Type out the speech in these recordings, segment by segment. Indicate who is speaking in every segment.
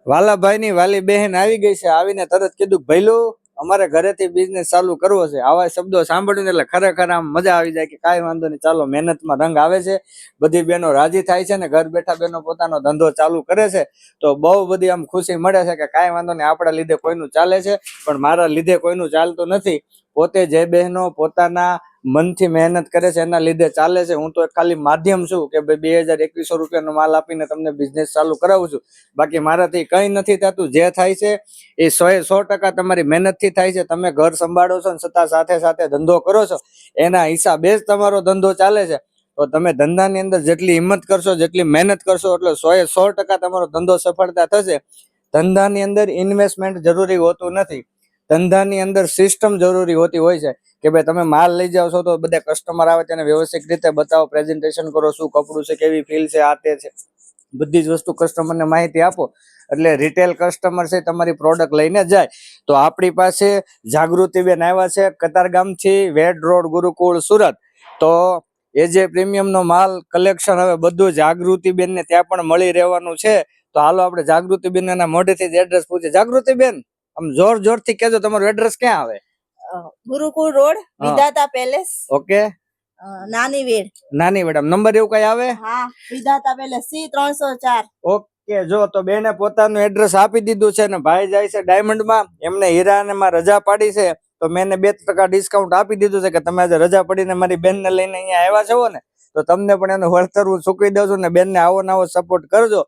Speaker 1: વાલાભાઈ ની વાલી બહેન આવી ગઈ છે. આવીને તરત કીધું ભઈલું અમારે ઘરેથી બિઝનેસ ચાલુ કરવો છે. આવા શબ્દો સાંભળીને એટલે ખરેખર આમ મજા આવી જાય કે કાંઈ વાંધો નહીં, ચાલો મહેનતમાં રંગ આવે છે. બધી બહેનો રાજી થાય છે ને ઘર બેઠા બહેનો પોતાનો ધંધો ચાલુ કરે છે તો બહુ બધી આમ ખુશી મળે છે કે કાંઈ વાંધો નહીં, આપણા લીધે કોઈનું ચાલે છે. પણ મારા લીધે કોઈનું ચાલતું નથી. પોતે જે બહેનો પોતાના મનથી મહેનત કરે છે એના લીધે ચાલે છે. હું તો ખાલી માધ્યમ છું કે ભાઈ 2000-2100 રૂપિયાનો માલ આપીને તમને બિઝનેસ ચાલુ કરાવું છું. બાકી મારાથી કંઈ નથી થતું. જે થાય છે એ 100% તમારી મહેનતથી થાય છે. તમે ઘર સંભાળો છો ને છતાં સાથે સાથે ધંધો કરો છો, એના હિસાબે જ તમારો ધંધો ચાલે છે. તો તમે ધંધાની અંદર જેટલી હિંમત કરશો, જેટલી મહેનત કરશો, એટલે 100% તમારો ધંધો સફળતા થશે. ધંધાની અંદર ઇન્વેસ્ટમેન્ટ જરૂરી હોતું નથી. ધંધાની અંદર સિસ્ટમ જરૂરી હોતી હોય છે કે ભાઈ તમે માલ લઈ જાઓ છો તો બધા કસ્ટમર આવે તેને વ્યવસ્થિત રીતે બતાવો, પ્રેઝન્ટેશન કરો, શું કપડું છે, કેવી ફીલ છે, આ તે છે, બધી જ વસ્તુ કસ્ટમરને માહિતી આપો એટલે રિટેલ કસ્ટમર છે તમારી પ્રોડક્ટ લઈને જાય. તો આપણી પાસે જાગૃતિબેન આવ્યા છે કતારગામથી, વેડ રોડ, ગુરુકુળ, સુરત. તો એજે પ્રીમિયમનો માલ કલેક્શન હવે બધું જાગૃતિબેન ને ત્યાં પણ મળી રહેવાનું છે. તો હાલો આપણે જાગૃતિબેન ના મોઢેથી જ એડ્રેસ પૂછીએ. જાગૃતિબેન આમ જોરથી કહેજો, તમારું એડ્રેસ ક્યાં આવે?
Speaker 2: ગુરુકુળ રોડ, વિધાતા પેલેસ.
Speaker 1: ઓકે,
Speaker 2: નાની વેડ.
Speaker 1: નાની વેડ. નંબર એવું કઈ આવે?
Speaker 2: હા, વિધાતા પેલેસ C304.
Speaker 1: ઓકે, જો તો બેને પોતાનું એડ્રેસ આપી દીધું છે ને ભાઈ જાય છે ડાયમંડમાં. એમને હીરામાં રજા પાડી છે તો મેં 2% ડિસ્કાઉન્ટ આપી દીધું છે કે તમે આજે રજા પડીને મારી બેનને લઈને અહીંયા આવ્યા છો ને તો તમને પણ એનું વળતર હું ચૂકવી દઉં છું. ને બેનને આવો નવો સપોર્ટ કરજો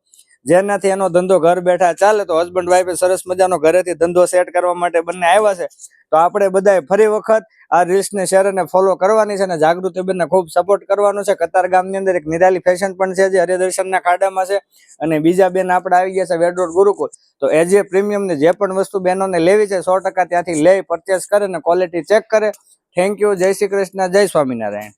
Speaker 1: જેનાથી એનો ધંધો ઘર બેઠા ચાલે. તો હસબન્ડ વાઈફે સરસ મજાનો ઘરેથી ધંધો સેટ કરવા માટે બંને આવ્યા છે. તો આપણે બધાએ ફરી વખત આ રીલ્સને શેર અને ફોલો કરવાની છે અને જાગૃતિબેનને ખૂબ સપોર્ટ કરવાનો છે. કતારગામની અંદર એક નિરાલી ફેશન પણ છે જે હરિદર્શનના ખાડામાં છે. અને બીજા બેન આપણે આવી ગયા છે વેડ રોડ, ગુરુકુળ. તો એજે પ્રીમિયમની જે પણ વસ્તુ બહેનોને લેવી છે 100% ત્યાંથી લઈ પરચેસ કરે અને ક્વોલિટી ચેક કરે. Thank you. જય શ્રી કૃષ્ણ, જય સ્વામિનારાયણ.